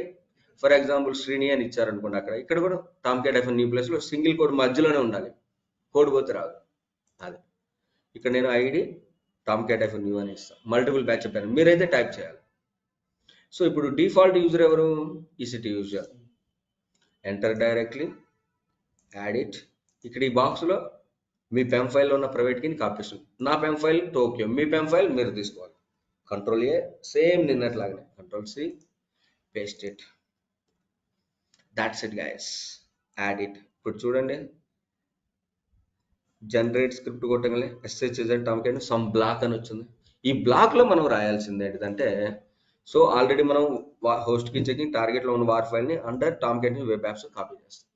ఫర్ ఎగ్జాంపుల్ శ్రీని అని ఇచ్చారనుకోండి, అక్కడ ఇక్కడ కూడా టామ్ క్యాట్ -new ప్లేస్లో సింగిల్ కోడ్ మధ్యలోనే ఉండాలి, కోడ్ పోతే రాదు. అదే ఇక్కడ నేను ఐడి టామ్ క్యాట్ -new అని ఇస్తాను. మల్టిపుల్ బ్యాచ్ చెప్పాను, మీరైతే టైప్ చేయాలి. సో ఇప్పుడు డిఫాల్ట్ యూజర్ ఎవరు? EC2 user. Enter directly, add it. ఇక్కడ ఈ బాక్స్లో మీ పెమ్ ఫైల్లో ఉన్న ప్రైవేట్ కీని కాపీ చేస్తుంది. నా పెమ్ ఫైల్ టోక్యో, మీ పెమ్ ఫైల్ మీరు తీసుకోవాలి. Control A, సేమ్ నిన్నట్లాగానే Control C, paste it. That's it guys, add it. ఇప్పుడు చూడండి జనరేట్ స్క్రిప్ట్ కొట్టగలే SH Tomcat some block అని వచ్చింది. ఈ బ్లాక్ లో మనం రాయాల్సింది ఏంటంటే, సో ఆల్రెడీ మనం హోస్ట్ కి చెకింగ్ టార్గెట్ లో ఉన్న వార్ ఫైల్ ని under Tomcat web apps copy చేస్తాం.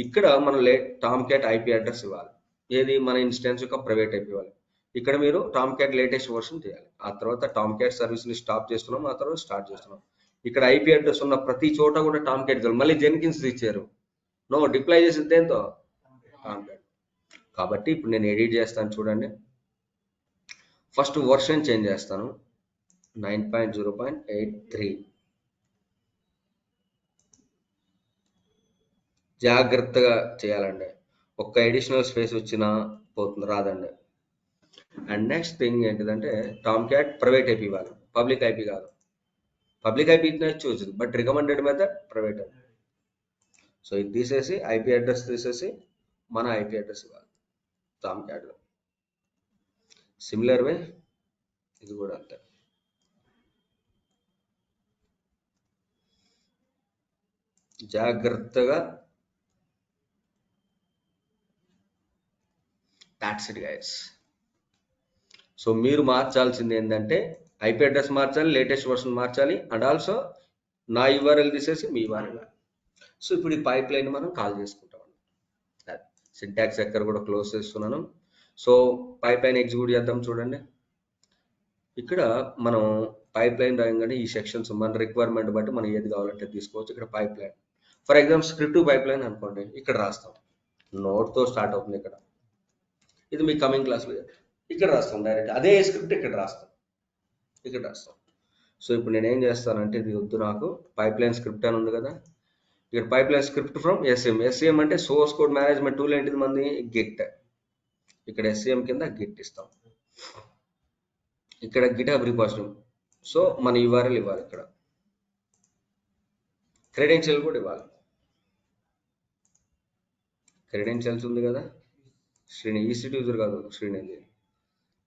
ఇక్కడ మనం టామ్ క్యాట్ IP అడ్రస్ ఇవ్వాలి. ఏది మన ఇన్స్టెన్స్ యొక్క ప్రైవేట్ IP ఇవ్వాలి. ఇక్కడ మీరు టామ్ క్యాట్ లేటెస్ట్ వర్షన్ తీయాలి. ఆ తర్వాత టామ్ క్యాట్ సర్వీస్ ని స్టాప్ చేస్తున్నాం, ఆ తర్వాత స్టార్ట్ చేస్తున్నాం. ఇక్కడ IP అడ్రస్ ఉన్న ప్రతి చోట కూడా టామ్ క్యాట్ మళ్ళీ జెన్కిన్స్ ఇచ్చారు. నో డిప్లాయ్ చేసింది దేంతో? Tom cat. కాబట్టి ఇప్పుడు నేను ఎడిట్ చేస్తాను చూడండి. ఫస్ట్ వర్షన్ చేంజ్ చేస్తాను 9.0.83. జాగ్రత్తగా చేయాలండి, ఒక్క ఎడిషనల్ స్పేస్ వచ్చినా పోతుంది, రాదండి. అండ్ నెక్స్ట్ థింగ్ ఏంటిదంటే టామ్ క్యాట్ ప్రైవేట్ IP ఇవ్వాలి, పబ్లిక్ IP కాదు. పబ్లిక్ IP చూసి but recommended method private IP. So ఇది తీసేసి IP అడ్రస్ తీసేసి మన IP అడ్రస్ ఇవ్వాలి టామ్ క్యాట్లో. సిమిలర్ వే ఇది కూడా అంతే. జాగ్రత్తగా. That's it guys. సో మీరు మార్చాల్సింది ఏంటంటే IP అడ్రస్ మార్చాలి, లేటెస్ట్ వర్షన్ మార్చాలి, అండ్ ఆల్సో నా URL తీసేసి మీ URL. సో ఇప్పుడు ఈ పైప్ లైన్ మనం కాల్ చేసుకుంటాం. సింటాక్స్ ఎక్కడ కూడా క్లోజ్ చేస్తున్నాను. సో పైప్ లైన్ ఎగ్జిక్యూట్ చేద్దాం చూడండి. ఇక్కడ మనం పైప్ లైన్ రాయంగానే ఈ సెక్షన్స్ మన రిక్వైర్మెంట్ బట్టి మనం ఏది కావాలంటే తీసుకోవచ్చు. ఇక్కడ pipe line for example script pipe line అనుకోండి, ఇక్కడ రాస్తాం, నోట్తో స్టార్ట్ అవుతుంది ఇక్కడ. ఇది మీ కమింగ్ క్లాస్లో ఇక్కడ రాస్తాం, డైరెక్ట్ అదే స్క్రిప్ట్ ఇక్కడ రాస్తాం. సో ఇప్పుడు నేను ఏం చేస్తానంటే, ఇది వద్దు నాకు, పైప్ లైన్ స్క్రిప్ట్ అని ఉంది కదా, ఇక్కడ pipeline script from SM అంటే సోర్స్ కోడ్ మేనేజ్మెంట్ టూల్ ఏంటిది మంది గిట్. ఇక్కడ ఎస్ఎం కింద గిట్ ఇస్తాం. ఇక్కడ గిట్హబ్ రిపోజిటరీ, సో మన యూఆర్ఎల్ ఇవ్వాలి, ఇక్కడ క్రెడెన్షియల్ కూడా ఇవ్వాలి. క్రెడెన్షియల్స్ ఉంది కదా, శ్రీని ఈసీటీ యూజర్ కాదు శ్రీనిధి.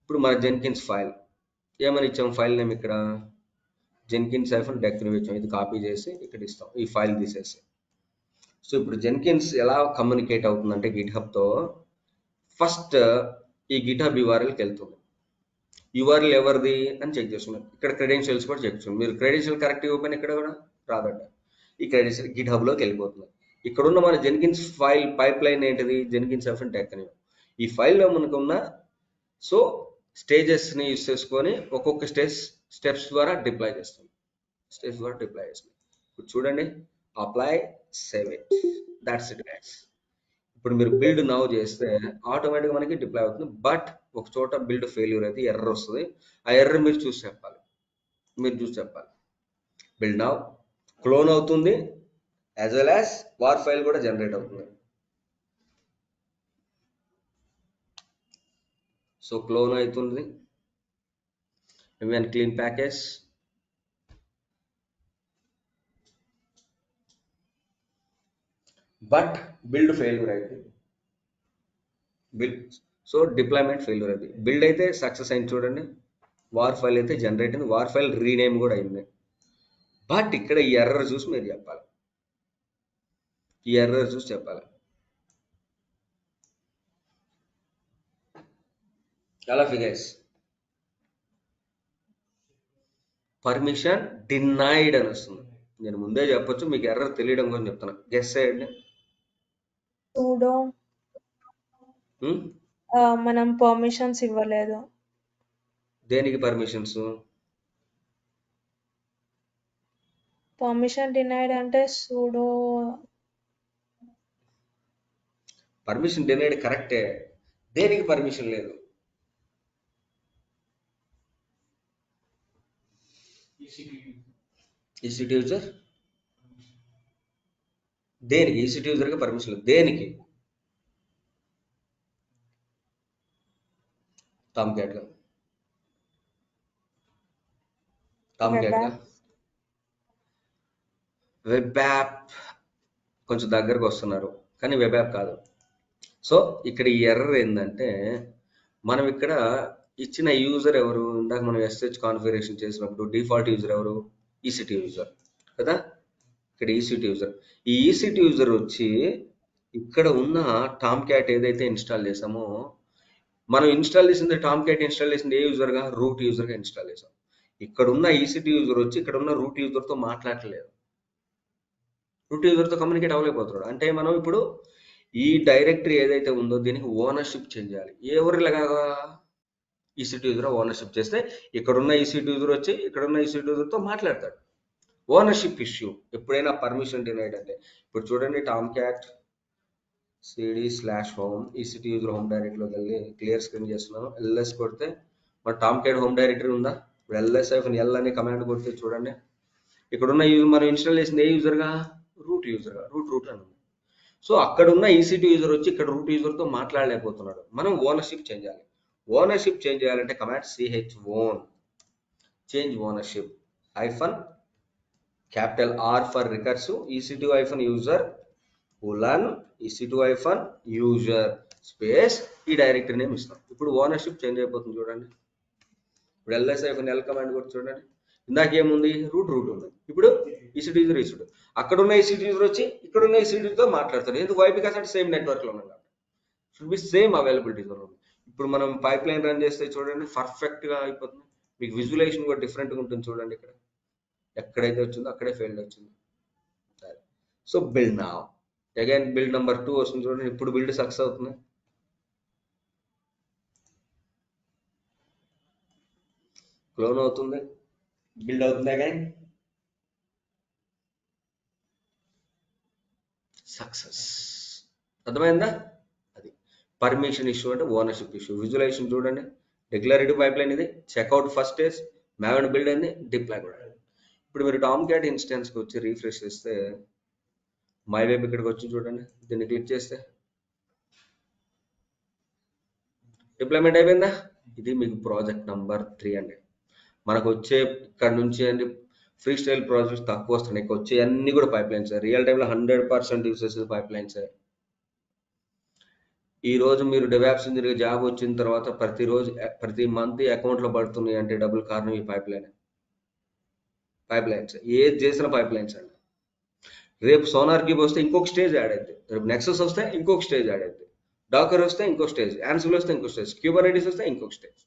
ఇప్పుడు మన జెన్కిన్స్ ఫైల్ ఏమని ఇచ్చాం, ఫైల్ నేమ్ ఇక్కడ జెన్కిన్స్ -డెక్ ఇచ్చాం. ఇది కాపీ చేసి ఇక్కడ ఇస్తాం, ఈ ఫైల్ తీసేసి. సో ఇప్పుడు జెన్కిన్స్ ఎలా కమ్యూనికేట్ అవుతుందంటే గిట్హబ్తో, ఫస్ట్ ఈ గిట్హబ్ యూఆర్ఎల్కి వెళ్తుంది. యూఆర్ఎల్ ఎవరిది అని చెక్ చేస్తున్నాం. ఇక్కడ క్రెడెన్షియల్స్ కూడా చెక్ చేస్తున్నాం. మీరు క్రెడెన్షియల్ కరెక్ట్ ఓపెన్ ఇక్కడ కూడా రాదంట, ఈ క్రెడెన్షియల్ గిట్హబ్లోకి వెళ్ళిపోతుంది. ఇక్కడున్న మన జెన్కిన్స్ ఫైల్ పైప్ లైన్ ఏంటిది, జెన్కిన్స్ -డెక్ అని. ఈ ఫైల్లో మనకు ఉన్న సో స్టేజెస్ని యూస్ చేసుకొని ఒక్కొక్క స్టెప్స్ ద్వారా డిప్లాయ్ చేస్తాం. ఇప్పుడు చూడండి, apply, save it, that's it guys. ఇప్పుడు మీరు బిల్డ్ నౌ చేస్తే ఆటోమేటిక్గా మనకి డిప్లాయ్ అవుతుంది. బట్ ఒక చోట బిల్డ్ ఫెయిల్యూర్ అయితే ఎర్రర్ వస్తుంది. ఆ ఎర్రర్ మీరు చూసి చెప్పాలి. బిల్డ్ నౌ క్లోన్ అవుతుంది, as well as war file కూడా జనరేట్ అవుతుంది. సో క్లోన్ అవుతుంది, clean package, but build failure అయింది. సో డిప్లాయ్మెంట్ ఫెయిల్యూర్ అయింది. బిల్డ్ అయితే సక్సెస్ అయింది చూడండి, వార్ ఫైల్ అయితే జనరేట్ అయింది, వార్ ఫైల్ రీనేమ్ కూడా అయింది. బట్ ఇక్కడ ఈ ఎర్రర్ చూసి మీరు చెప్పాలి, ఎలా ఫిగర్స్ పర్మిషన్ డినైడ్ అని వస్తుంది. నేను ముందే చెప్పొచ్చు, మీకు ఎర్రర్ తెలియడం కోసం చెప్తున్నా. గెస్ చేయండి. సూడో మనం పర్మిషన్స్ ఇవ్వలేదు. దేనికి పర్మిషన్స్? పర్మిషన్ డినైడ్ అంటే సూడో. పర్మిషన్ డినైడ్ కరెక్టే, దేనికి పర్మిషన్ లేదు? ఈసీటీ యూజర్ దేనికి? ఈసీటీ యూజర్కి పర్మిషన్ లేదు దేనికి? టామ్క్యాట్ వెబ్ యాప్ కొంచెం దగ్గరకు వస్తున్నారు, కానీ వెబ్ యాప్ కాదు. సో ఇక్కడ ఈ ఎర్రర్ ఏంటంటే, మనం ఇక్కడ ఇచ్చిన యూజర్ ఎవరు? ఇందాక మనం SSH కాన్ఫిగరేషన్ చేసినప్పుడు డిఫాల్ట్ యూజర్ ఎవరు? ఈసీటీ యూజర్ కదా. ఇక్కడ ఈసీటీ యూజర్, ఈ ఈసీటీ యూజర్ వచ్చి ఇక్కడ ఉన్న టామ్క్యాట్ ఏదైతే ఇన్స్టాల్ చేసామో, మనం ఇన్స్టాల్ చేసింది టామ్క్యాట్ ఇన్స్టాల్ చేసింది ఏ యూజర్గా? రూట్ యూజర్గా ఇన్స్టాల్ చేసాం. ఇక్కడ ఉన్న ఈసీటీ యూజర్ వచ్చి ఇక్కడ ఉన్న రూట్ యూజర్తో మాట్లాడలేదు, రూట్ యూజర్తో కమ్యూనికేట్ అవ్వలేకపోతున్నాడు. అంటే మనం ఇప్పుడు ఈ డైరెక్టరీ ఏదైతే ఉందో దీనికి ఓనర్షిప్ చేంజ్ చేయాలి. ఎవరిలాగా? ఈసీటీ యూజర్ ఓనర్షిప్ చేస్తే ఇక్కడున్న ఈసీటీ యూజర్ వచ్చి ఇక్కడున్న ఈసీటీ యూజర్తో మాట్లాడతాడు. ఓనర్షిప్ ఇష్యూ ఎప్పుడైనా పర్మిషన్ డినైడ్ అంటే, ఇప్పుడు చూడండి టామ్క్యాట్ cd/home ఈసీటీ యూజర్ హోమ్ డైరెక్టరీలోకి వెళ్ళి క్లియర్ స్క్రీన్ చేస్తున్నాను. ఎల్ఎస్ కొడితే మన టామ్క్యాట్ హోమ్ డైరెక్టరీ ఉందా? ఇప్పుడు ls-l అనే కమాండ్ కొడితే చూడండి, ఇక్కడున్న యూజర్ మనం ఇన్స్టాల్ చేసింది ఏ యూజర్గా? రూట్ యూజర్గా, రూట్ అని ఉంది. సో అక్కడ ఉన్న ఈసీటీ యూజర్ వచ్చి ఇక్కడ రూట్ యూజర్తో మాట్లాడలేకపోతున్నాడు. మనం ఓనర్షిప్ చేంజ్ చేయాలి. ఓనర్షిప్ చేంజ్ చేయాలంటే command chown change ownership -R for recursive EC2-user EC2-user space ఈ డైరెక్టరీ నేమ్ ఇస్తాం. ఇప్పుడు ఓనర్షిప్ చేంజ్ అయిపోతుంది చూడండి. ఇప్పుడు ls-l కమాండ్ కూడా చూడండి, ఇందాక ఏముంది? రూట్ ఉంది. ఇప్పుడు ఈసీటీ యూజర్ అక్కడ ఉన్న ఈసీటీ యూజర్ వచ్చి ఇక్కడ ఉన్న ఈసీటీతో మాట్లాడతాడు. ఎందుకు? వై? బికాస్ అంటే సేమ్ నెట్వర్క్ లో ఉన్నాం కాబట్టి షుడ్ బి సేమ్ అవైలబిలిటీ. ఇప్పుడు మనం పైప్ లైన్ రన్ చేస్తే చూడండి పర్ఫెక్ట్ గా అయిపోతుంది. మీకు విజువలైజేషన్ కూడా డిఫరెంట్గా ఉంటుంది చూడండి. ఇక్కడ ఎక్కడైతే వచ్చిందో అక్కడే ఫెయిల్డ్ వచ్చింది. So build now again build number 2 వస్తుంది చూడండి. ఇప్పుడు బిల్డ్ సక్సెస్ అవుతుంది. క్లోన్ అవుతుంది, బిల్డ్ అవుతుంది అగైన్ సక్సెస్. అర్థమైందా? అది పర్మిషన్ ఇష్యూ అంటే ఓనర్షిప్ ఇష్యూ. విజువలైజేషన్ చూడండి, డిక్లరేటివ్ పైప్ లైన్ ఇది, checkout first stage, maven build అయింది, డిప్లాయ్ కూడా అయింది. ఇప్పుడు మీరు టామ్ క్యాట్ ఇన్స్టెన్స్కి వచ్చి రీఫ్రెష్ చేస్తే మై వెబ్ ఇక్కడికి వచ్చి చూడండి, దీన్ని క్లిక్ చేస్తే డిప్లాయ్మెంట్ అయిపోయిందా? ఇది మీకు ప్రాజెక్ట్ నంబర్ 3 అండి. మనకు వచ్చే ఇక్కడ నుంచి అండి ఫ్రీ స్టైల్ ప్రాజెక్ట్స్ తక్కువ వస్తున్నాయి, ఇక్కడ వచ్చే అన్ని కూడా పైప్ లైన్స్. రియల్ టైంలో 100% యూసెస్ పైప్ లైన్స్. ఈ రోజు మీరు డెవాప్స్ ఇంజనీర్ జాబ్ వచ్చిన తర్వాత ప్రతిరోజు ప్రతి మంత్ అకౌంట్లో పడుతున్నాయి అంటే డబ్బులు కారణం ఈ పైప్ లైన్స్. ఏది చేసిన పైప్ లైన్స్ అండి. రేపు సోనార్ క్యూబ్ వస్తే ఇంకొక స్టేజ్ యాడ్ అవుతుంది, రేపు నెక్సస్ వస్తే ఇంకొక స్టేజ్ యాడ్ అవుతుంది, డాకర్ వస్తే ఇంకో స్టేజ్, యాన్సిల్ వస్తే ఇంకో స్టేజ్, క్యూబర్నెటిస్ వస్తే ఇంకొక స్టేజ్.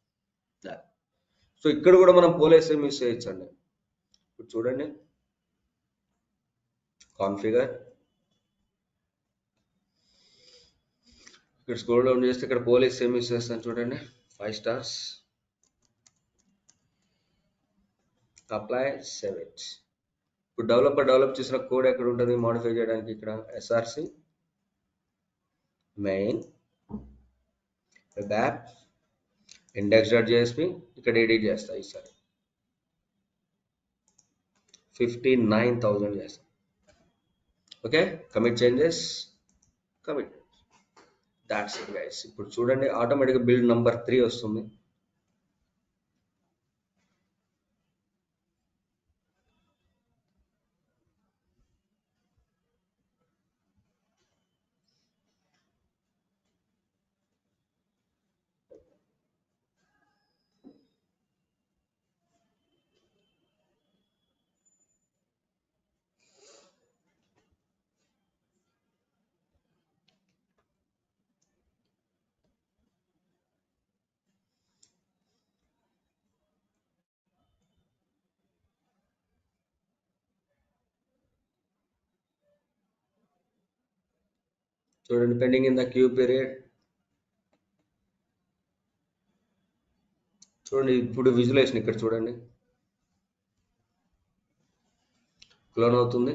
సో ఇక్కడ కూడా మనం పోలేసే మిస్ చేయొచ్చండి. ఇప్పుడు చూడండి, కాన్ఫిగర్, ఇక్కడ స్క్రోల్ డౌన్ చేస్తే ఇక్కడ పోలీస్ మిస్ చేస్తాను చూడండి, 5 స్టార్స్, అప్లై, సేవ్ ఇట్. ఇప్పుడు డెవలప్ చేసిన కోడ్ ఎక్కడ ఉంటుంది మోడిఫై చేయడానికి? ఇక్కడ SRC main web app index.jsp ఇక్కడ ఎడిట్ చేస్తా. ఈసారి 59,000 చేస్తా. Okay, commit changes, commit. That's it guys. ఇప్పుడు చూడండి ఆటోమేటిక్గా బిల్డ్ నంబర్ 3 వస్తుంది. చూడండి, pending in the queue period. చూడండి ఇప్పుడు విజువలైజేషన్ ఇక్కడ చూడండి, క్లోన్ అవుతుంది,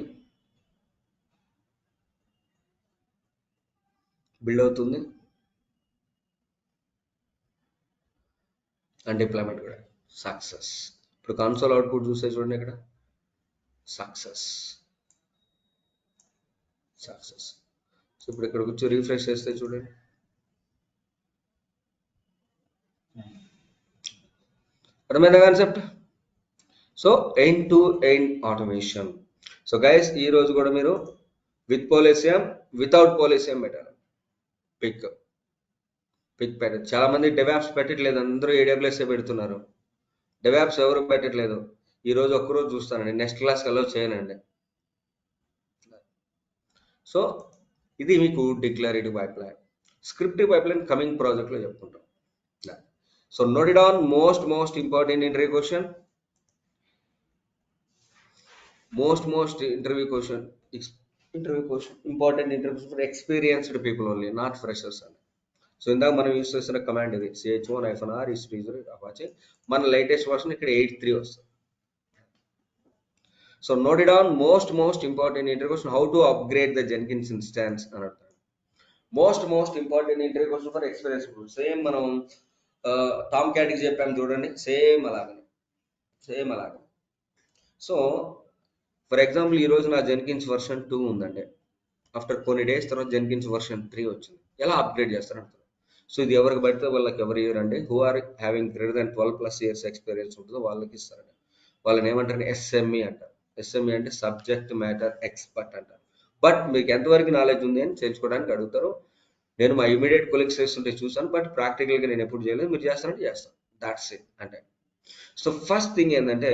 బిల్డ్ అవుతుంది, అండ్ డిప్లాయ్మెంట్ కూడా సక్సెస్. ఇప్పుడు కన్సోల్ అవుట్పుట్ చూస్తే చూడండి, ఇక్కడ సక్సెస్. సో ఇప్పుడు ఇక్కడ కూర్చో రీఫ్రెష్ చేస్తే చూడండి, అర్థమైందా concept? So end to end automation. So guys ఈ రోజు కూడా మీరు విత్ పోలీసియం, వితౌట్ పోలీసియం పెట్టాలి. పిక్ పెట్టారు. చాలా మంది డెవాప్స్ పెట్టట్లేదు, అందరూ ఏడబ్ల్యూఎస్ పెడుతున్నారు. డెవాప్స్ ఎవరు పెట్టట్లేదు. ఈ రోజు ఒక్కరోజు చూస్తానండి, నెక్స్ట్ క్లాస్ అలో చేయనండి. సో ఇది మీకు declarative pipeline. Scriptive pipeline coming ప్రాజెక్ట్లో చెప్పుకుంటాం. So note it on, most important interview question, most interview question, important interview for experienced people only, not freshers అండి. సో ఇందాక మనం యూస్ చేసిన కమాండ్ ఇది, ch1-r అపాచే. మన లేటెస్ట్ వర్షన్ ఇక్కడ 8.3 వస్తుంది. So note it on, most important interview question, how to upgrade the Jenkins instance అని అడుగుతారు. Most important interview question for experience people. Same మనం టామ్ క్యాట్కి చెప్పాము చూడండి, సేమ్ అలాగనే. సో ఫర్ ఎగ్జాంపుల్ ఈ రోజు నా జెన్కిన్స్ వర్షన్ 2 ఉందండి, ఆఫ్టర్ కొన్ని డేస్ తర్వాత జెన్కిన్స్ వర్షన్ 3 వచ్చింది, ఎలా అప్గ్రేడ్ చేస్తారంటారు. సో ఇది ఎవరికి పడితే వాళ్ళకి ఎవరు ఇయ్యరండి, who are having greater than 12+ years experience ఉంటుందో వాళ్ళకి ఇస్తారండి. వాళ్ళని ఏమంటారు, ఎస్ఎంఈ అంటారు. ఎస్ఎంఈ అంటే సబ్జెక్ట్ మ్యాటర్ ఎక్స్పర్ట్ అంటారు. బట్ మీకు ఎంతవరకు నాలెడ్జ్ ఉంది అని తెలుసుకోవడానికి అడుగుతారు. నేను మా ఇమీడియట్ కొలీగ్స్ చేస్తుంటే చూసాను, బట్ ప్రాక్టికల్గా నేను ఎప్పుడు చేయలేదు, మీరు చేస్తానంటే చేస్తాను. దాట్స్ ఇట్ అంటే. సో ఫస్ట్ థింగ్ ఏంటంటే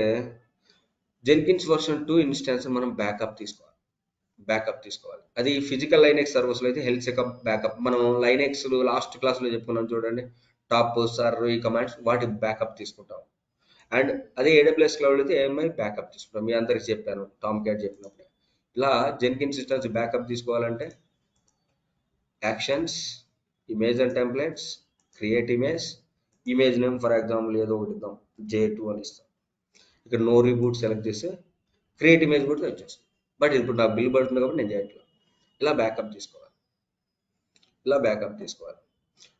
జెన్కిన్స్ వర్షన్ 2 ఇన్స్టాన్స్ మనం బ్యాకప్ తీసుకోవాలి. అది ఫిజికల్ లైనెక్స్ సర్వర్స్లో అయితే హెల్త్ చెకప్ బ్యాకప్. మనం లైనెక్స్ లాస్ట్ క్లాస్లో చెప్పుకున్నాం చూడండి, టాప్ సర్ ఈ కమాండ్స్, వాటి బ్యాకప్ తీసుకుంటాం. అండ్ అదే ఏడబ్ల్యూఎస్ క్లౌడ్ అయితే ఏఎంఐ బ్యాకప్ తీసుకుంటాం. మీ అందరికి చెప్పాను టామ్ క్యాట్ చెప్పినప్పుడు. ఇలా జెన్కిన్స్ ఇన్స్టాన్స్ బ్యాకప్ తీసుకోవాలంటే actions, image and templates, create image name for example ఏదో ఒకటి ఇద్దాం, J2 అని ఇస్తాం. ఇక్కడ నో రీబూట్ సెలెక్ట్ చేస్తే క్రియేట్ ఇమేజ్ కూడా వచ్చేస్తుంది. బట్ ఇప్పుడు నాకు బిల్ పడుతుంది కాబట్టి నేను చేయట్లేదు. ఇలా బ్యాకప్ తీసుకోవాలి.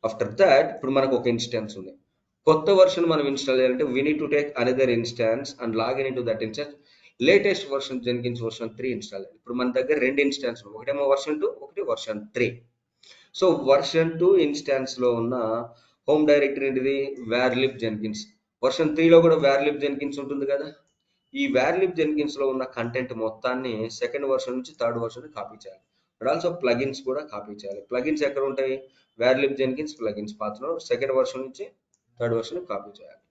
ఆఫ్టర్ దాట్ ఇప్పుడు మనకు ఒక ఇన్స్టెన్స్ ఉంది. కొత్త వర్షన్ మనం ఇన్స్టాల్ చేయాలంటే we need to take another instance and login in to that instance. Latest version Jenkins version 3 install అయ్యింది. ఇప్పుడు మన దగ్గర 2 ఇన్స్టాన్స్, ఒకటేమో వర్షన్ 2, ఒకటి వర్షన్ 3. సో వర్షన్ 2 ఇన్స్టాన్స్ లో ఉన్న హోమ్ డైరెక్టరీ ఏంటిది? varlib jenkins. వర్షన్ 3 లో కూడా varlib jenkins ఉంటుంది కదా. ఈ varlib jenkins లో ఉన్న కంటెంట్ మొత్తాన్ని సెకండ్ వర్షన్ నుంచి థర్డ్ వర్షన్ కాపీ చేయాలి. అండ్ ఆల్సో ప్లగిన్స్ కూడా కాపీ చేయాలి. ప్లగిన్స్ ఎక్కడ ఉంటాయి? varlib jenkins ప్లగిన్స్ పాత్రలో సెకండ్ వర్షన్ నుంచి థర్డ్ వర్షన్ కాపీ చేయాలి.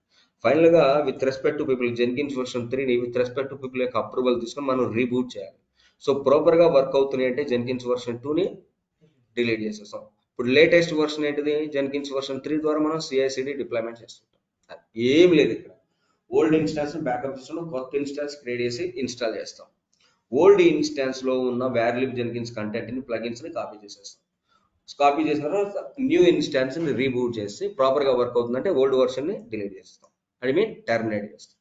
ఫైనల్ గా with respect to people Jenkins version 3ని విత్ రెస్పెక్ట్ టు పీపుల్ యొక్క అప్రూవల్ తీసుకొని మనం రీబూట్ చేయాలి. సో ప్రాపర్ గా వర్క్ అవుతున్నాయి అంటే జెన్కిన్స్ వర్షన్ 2ని డిలీట్ చేసేస్తాం. ఇప్పుడు లేటెస్ట్ వర్షన్ ఏంటిది? జెన్కిన్స్ వర్షన్ 3 ద్వారా మనం CI/CD డిప్లాయ్మెంట్ చేస్తుంటాం. ఏం లేదు ఇక్కడ. ఓల్డ్ ఇన్స్టాన్స్ బ్యాకప్ చేస్తున్నాం, కొత్త ఇన్స్టాన్స్ క్రియేట్ చేసి ఇన్స్టాల్ చేస్తాం. ఓల్డ్ ఇన్స్టాన్స్ లో ఉన్న varlib jenkins కంటెంట్ ని ప్లగిన్స్ ని కాపీ చేసేస్తాం. కాపీ చేసిన తర్వాత న్యూ ఇన్స్టాన్స్ ని రీబూట్ చేసి ప్రాపర్ గా వర్క్ అవుతుందంటే ఓల్డ్ వర్షన్ ని డిలీట్ చేస్తాం. ఐ మీన్ టర్మినేట్ చేస్తాం.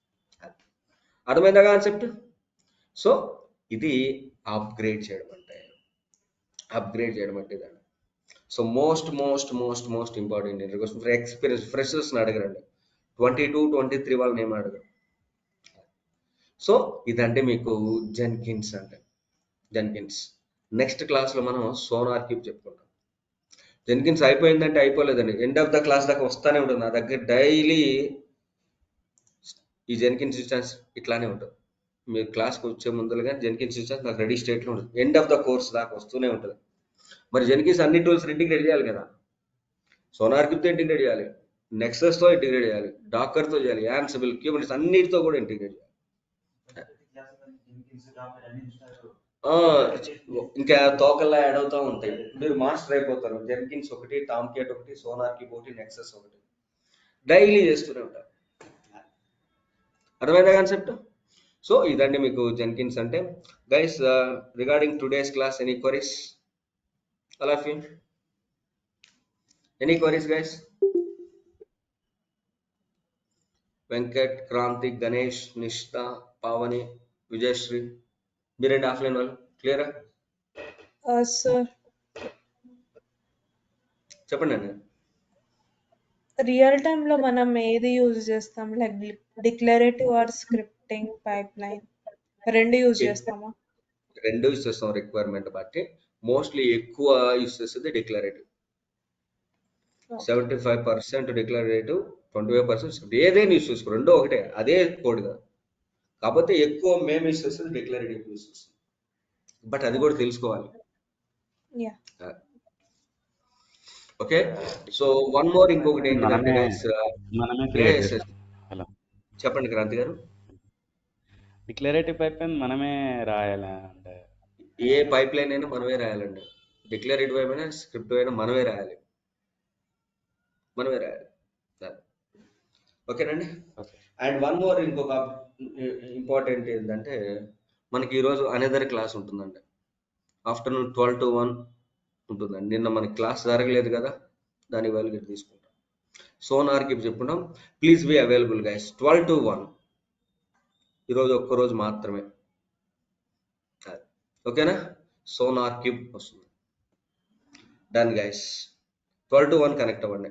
అర్థమైందా కాన్సెప్ట్? సో ఇది అప్గ్రేడ్ చేయడం అంటే దాన్ని. So most important experience freshers అడగరండి. 22, 23 వాళ్ళని ఏమి అడగరు. సో ఇదంటే మీకు జెన్కిన్స్ అంటే. నెక్స్ట్ క్లాస్ లో మనం సోనార్కిప్ చెప్పుకుంటాం. జెన్కిన్స్ అయిపోయిందంటే అయిపోలేదండి, ఎండ్ ఆఫ్ ద క్లాస్ దాకా వస్తానే ఉంటుంది. నా దగ్గర డైలీ ఈ జెన్కిన్స్ ఇన్స్టాన్స్ ఇట్లానే ఉంటుంది. మీరు క్లాస్కి వచ్చే ముందుగా జెన్కిన్స్ ఇన్స్టాన్స్ నాకు రెడీ స్టేట్లో ఉంటుంది. ఎండ్ ఆఫ్ ద కోర్స్ దాకా వస్తూనే ఉంటుంది. మరి జెన్కిన్స్ అన్ని టూల్స్ ఇంటిగ్రేట్ చేయాలి కదా. సోనార్కిప్తో ఇంటిగ్రేట్ చేయాలి, నెక్సస్తో ఇంటిగ్రేట్ చేయాలి, డాకర్తో చేయాలి, యాన్సిబుల్, క్యూబర్నెటిస్ అన్నిటితో కూడా ఇంటిగ్రేట్ చేయాలి. ఇంకా తోకల్లా యాడ్ అవుతూ ఉంటాయి. మీరు మాస్టర్ అయిపోతారు. జెన్కిన్స్ ఒకటి, టామ్కేట్ ఒకటి, సోనార్కిప్ ఒకటి, నెక్సస్ ఒకటి డైలీ చేస్తూనే ఉంటారు. అర్థమైందా కాన్సెప్ట్? సో ఇదండి మీకు జెన్కిన్స్ అంటే. Guys regarding today's class any queries? All of you any queries guys? Venkat, Kranti, Ganesh, Nishtha, Pavani, Vijayasri, మీరేంటి ఆఫ్లైన్ వాళ్ళు క్లియరా? సార్ చెప్పండి అండి. రియల్ టైమ్ లో మనం ఏది యూజ్ చేస్తాం? Like declarative or scripting pipeline రెండు యూజ్ చేస్తామా? రెండు యూజ్ చేస్తాం రిక్వైర్మెంట్ బట్టి. మోస్ట్లీ ఎక్కువ యూజ్ చేసేది డిక్లరేటివ్. 75% డిక్లరేటివ్, 25% ఏదైనా యూజ్ చేసుకో, రెండో ఒకటే, అదే కోడ్ కాదు. కాకపోతే ఎక్కువ మేము యూజ్ చేసేది డిక్లరేటివ్ యూజ్ చేస్తాం. బట్ అది కూడా తెలుసుకోవాలి. ఓకే. సో వన్ మోర్, ఇంకొకటి ఏంటంటే గైస్, చెప్పండి క్రాంతి గారు. డిక్లరేటివ్ పైప్లైన్ మనమే రాయాలా అంటే? ఏ పైప్ లైన్ అయినా మనమే రాయాలండి. డిక్లరేటివ్ అయినా స్క్రిప్ట్ అయినా మనమే రాయాలి. ఓకేనండి. అండ్ వన్ మోర్, ఇంకొక ఇంపార్టెంట్ ఏంటంటే మనకి ఈరోజు అనదర్ క్లాస్ ఉంటుందండి. ఆఫ్టర్నూన్ 12 to 1 ఉంటుందండి. నిన్న మనకి క్లాస్ జరగలేదు కదా, దాని వాల్యూ తీసుకుంటాం. సోనార్కిప్ చెప్పుకుంటాం. Please be available guys 12 to 1. ఈరోజు ఒక్కరోజు మాత్రమే. ఓకేనా? సోనార్కిప్ వస్తుంది. డన్ గైస్, 12 to 1 కనెక్ట్ అవ్వండి.